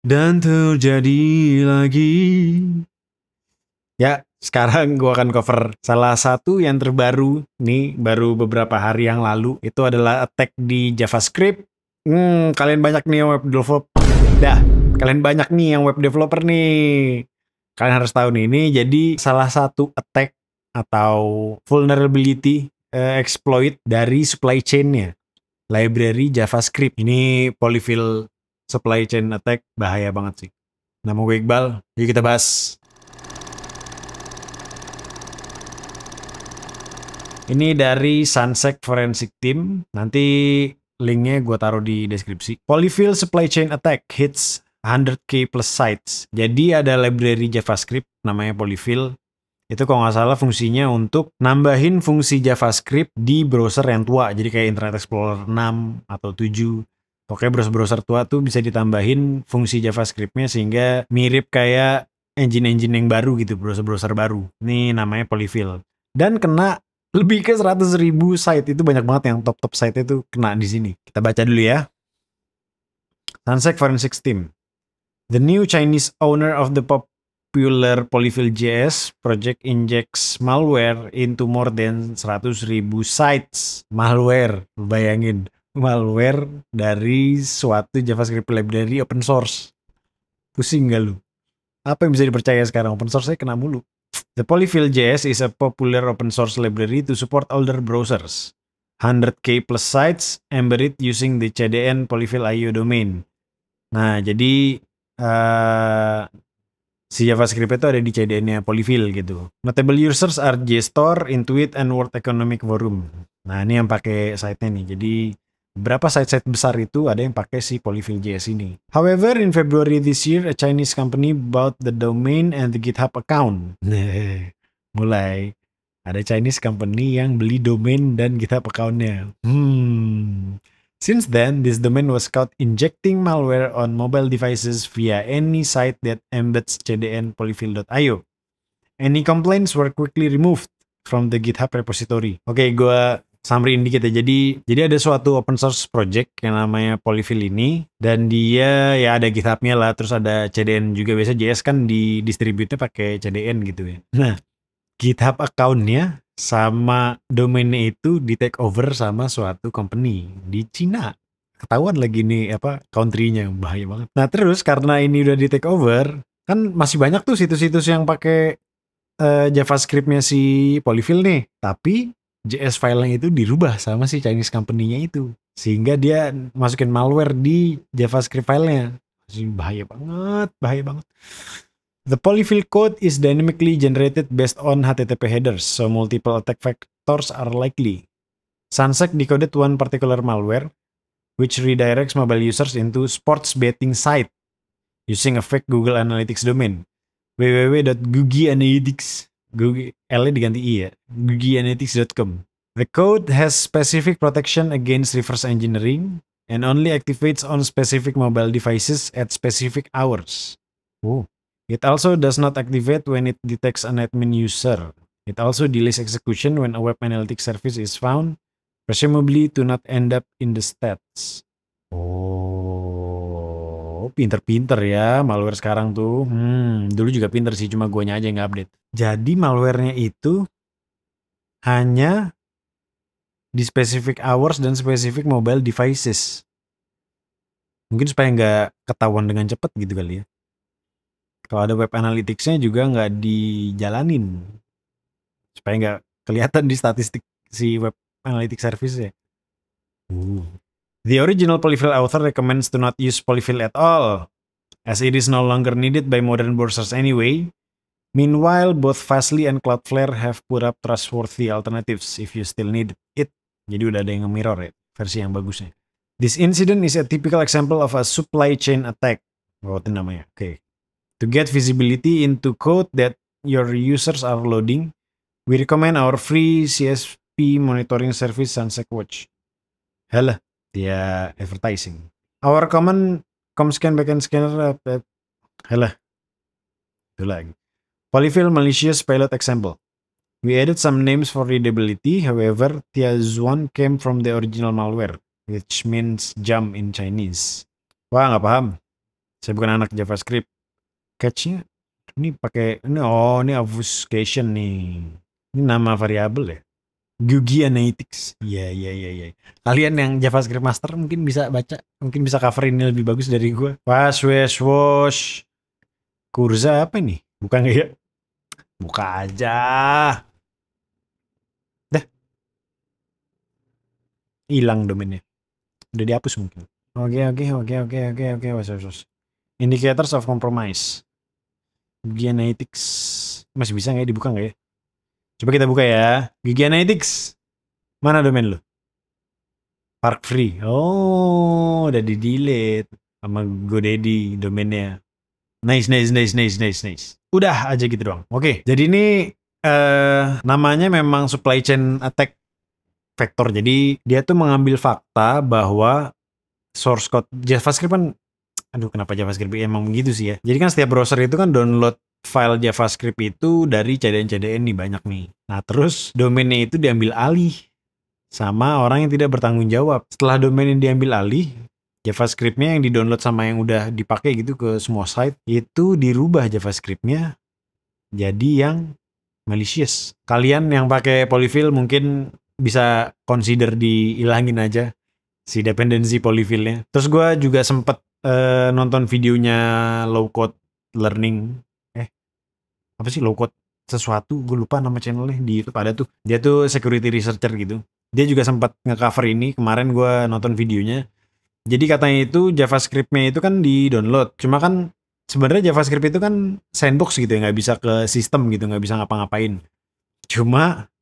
Dan terjadi lagi. Ya, sekarang gue akan cover salah satu yang terbaru. Nih, baru beberapa hari yang lalu. Itu adalah attack di JavaScript. Kalian banyak nih yang web developer. Kalian banyak nih yang web developer nih. Kalian harus tahu nih, ini jadi salah satu attack atau vulnerability exploit dari supply chain-nya. Library JavaScript. Ini polyfill supply chain attack, bahaya banget sih. Nama gue Iqbal, yuk kita bahas. Ini dari Sunsec Forensic Team. Nanti linknya gue taruh di deskripsi. Polyfill supply chain attack hits 100k plus sites. Jadi ada library JavaScript namanya Polyfill. Itu kalau nggak salah fungsinya untuk nambahin fungsi JavaScript di browser yang tua. Jadi kayak Internet Explorer 6 atau 7. Pokoknya browser-browser tua tuh bisa ditambahin fungsi JavaScript-nya sehingga mirip kayak engine-engine yang baru gitu, browser-browser baru. Ini namanya Polyfill. Dan kena lebih ke 100.000 site. Itu banyak banget yang top-top site itu kena di sini. Kita baca dulu ya. Sunsec Forensic Team. The new Chinese owner of the popular Polyfill.js project injects malware into more than 100.000 sites. Malware, bayangin. Malware dari suatu JavaScript library open source. Pusing gak lu? Apa yang bisa dipercaya sekarang? Open source-nya kena mulu. The Polyfill.js is a popular open source library to support older browsers. 100k plus sites embedded using the CDN Polyfill.io domain. Nah, jadi si JavaScript itu ada di CDN-nya Polyfill gitu. Notable users are JSTOR, Intuit, and World Economic Forum. Nah, ini yang pakai site-nya nih. Jadi berapa site-site besar itu ada yang pakai si Polyfill.js ini. However, in February this year, a Chinese company bought the domain and the GitHub account. Mulai ada Chinese company yang beli domain dan GitHub account-nya. Since then, this domain was caught injecting malware on mobile devices via any site that embeds CDN polyfill.io. Any complaints were quickly removed from the GitHub repository. Oke, gue summary dikit ya. Jadi ada suatu open source project yang namanya Polyfill ini, dan dia ya ada GitHub-nya lah, terus ada CDN juga. Biasa JS kan di distribute-nya pakai CDN gitu ya. Nah, GitHub account-nya sama domainnya itu di take over sama suatu company di Cina. Ketahuan lagi nih apa country-nya, bahaya banget. Nah, terus karena ini udah di take over, kan masih banyak tuh situs-situs yang pakai JavaScript-nya si Polyfill nih. Tapi JS file-nya itu dirubah sama si Chinese company-nya itu. Sehingga dia masukin malware di JavaScript file-nya. Bahaya banget, bahaya banget. The Polyfill code is dynamically generated based on HTTP headers, so multiple attack vectors are likely. Sunsec decoded one particular malware, which redirects mobile users into sports betting site using a fake Google Analytics domain. www.googieanalytics, L-nya diganti I ya, googieanalytics.com. The code has specific protection against reverse engineering and only activates on specific mobile devices at specific hours. It also does not activate when it detects an admin user. It also delays execution when a web analytics service is found, presumably to not end up in the stats. Oh, pinter-pinter ya malware sekarang tuh. Dulu juga pinter sih, cuma guanya aja yang nggak update. Jadi malwarenya itu hanya di specific hours dan specific mobile devices. Mungkin supaya nggak ketahuan dengan cepat gitu kali ya. Kalau ada web analytics-nya juga nggak dijalanin. Supaya nggak kelihatan di statistik si web analytics service ya. The original Polyfill author recommends to not use Polyfill at all, as it is no longer needed by modern browsers anyway. Meanwhile, both Fastly and Cloudflare have put up trustworthy alternatives if you still need it. Jadi udah ada yang nge-mirror ya, versi yang bagusnya. This incident is a typical example of a supply chain attack. Oh, itu namanya. Oke. To get visibility into code that your users are loading, we recommend our free CSP monitoring service Sunsec Watch. Halah, dia advertising. Our common comscan backend scanner, halah, itu lagi. Polyfill malicious payload example. We added some names for readability, however, Tiazuan came from the original malware, which means jump in Chinese. Wah, nggak paham. Saya bukan anak JavaScript. Catch-nya ini pakai ini, oh ini obfuscation nih. Ini nama variabel ya. Gugi Analytics. Iya, iya, iya, iya. Kalian yang JavaScript master mungkin bisa baca, mungkin bisa cover ini lebih bagus dari gue. Was, wes, wash. Kurza apa nih? Bukan nggak ya? Buka aja. Dah, hilang domainnya. Udah dihapus mungkin. Oke, oke, oke, oke, oke, oke. Was, was, was. Indicators of compromise. Gugi Analytics. Masih bisa nggak ya dibuka nggak ya? Coba kita buka ya. Gugi Analytics. Mana domain lu? Park Free. Oh, udah di delete sama GoDaddy domainnya. Nice, nice, nice, nice, nice, nice. Udah aja gitu doang. Oke, jadi ini namanya memang supply chain attack vector. Jadi dia tuh mengambil fakta bahwa source code JavaScript kan, aduh kenapa JavaScript emang begitu sih ya. Jadi kan setiap browser itu kan download file JavaScript itu dari CDN-CDN nih banyak nih. Nah terus domainnya itu diambil alih sama orang yang tidak bertanggung jawab. Setelah domain yang diambil alih, JavaScript-nya yang di-download sama yang udah dipakai gitu ke semua site, itu dirubah JavaScript-nya jadi yang malicious. Kalian yang pakai polyfill mungkin bisa consider dihilangin aja si dependency polyfill-nya. Terus gue juga sempet nonton videonya low code learning. Apa sih low code sesuatu? Gue lupa nama channelnya di YouTube ada tuh. Dia tuh security researcher gitu. Dia juga sempat nge-cover ini. Kemarin gue nonton videonya. Jadi katanya itu JavaScript-nya itu kan di-download. Cuma kan sebenarnya JavaScript itu kan sandbox gitu ya, nggak bisa ke sistem gitu, nggak bisa ngapa-ngapain. Cuma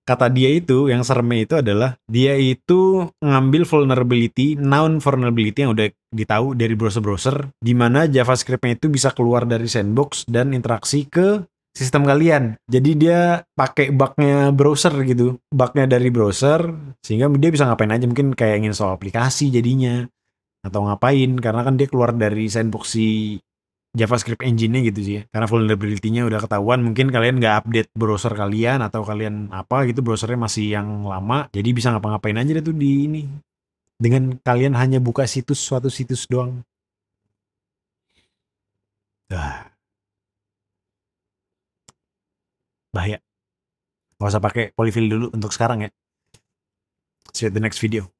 kata dia itu yang seremnya itu adalah dia itu ngambil vulnerability, known vulnerability yang udah ditahu dari browser-browser, di mana JavaScript-nya itu bisa keluar dari sandbox dan interaksi ke sistem kalian. Jadi dia pakai bugnya browser gitu, bugnya dari browser, sehingga dia bisa ngapain aja, mungkin kayak install aplikasi jadinya, atau ngapain, karena kan dia keluar dari sandbox si JavaScript engine-nya gitu sih ya. Karena vulnerability-nya udah ketahuan, mungkin kalian nggak update browser kalian atau kalian apa gitu, browsernya masih yang lama, jadi bisa ngapa-ngapain aja deh tuh di ini. Dengan kalian hanya buka situs, suatu situs doang. Bahaya. Gak usah pakai polyfill dulu untuk sekarang ya. See you at the next video.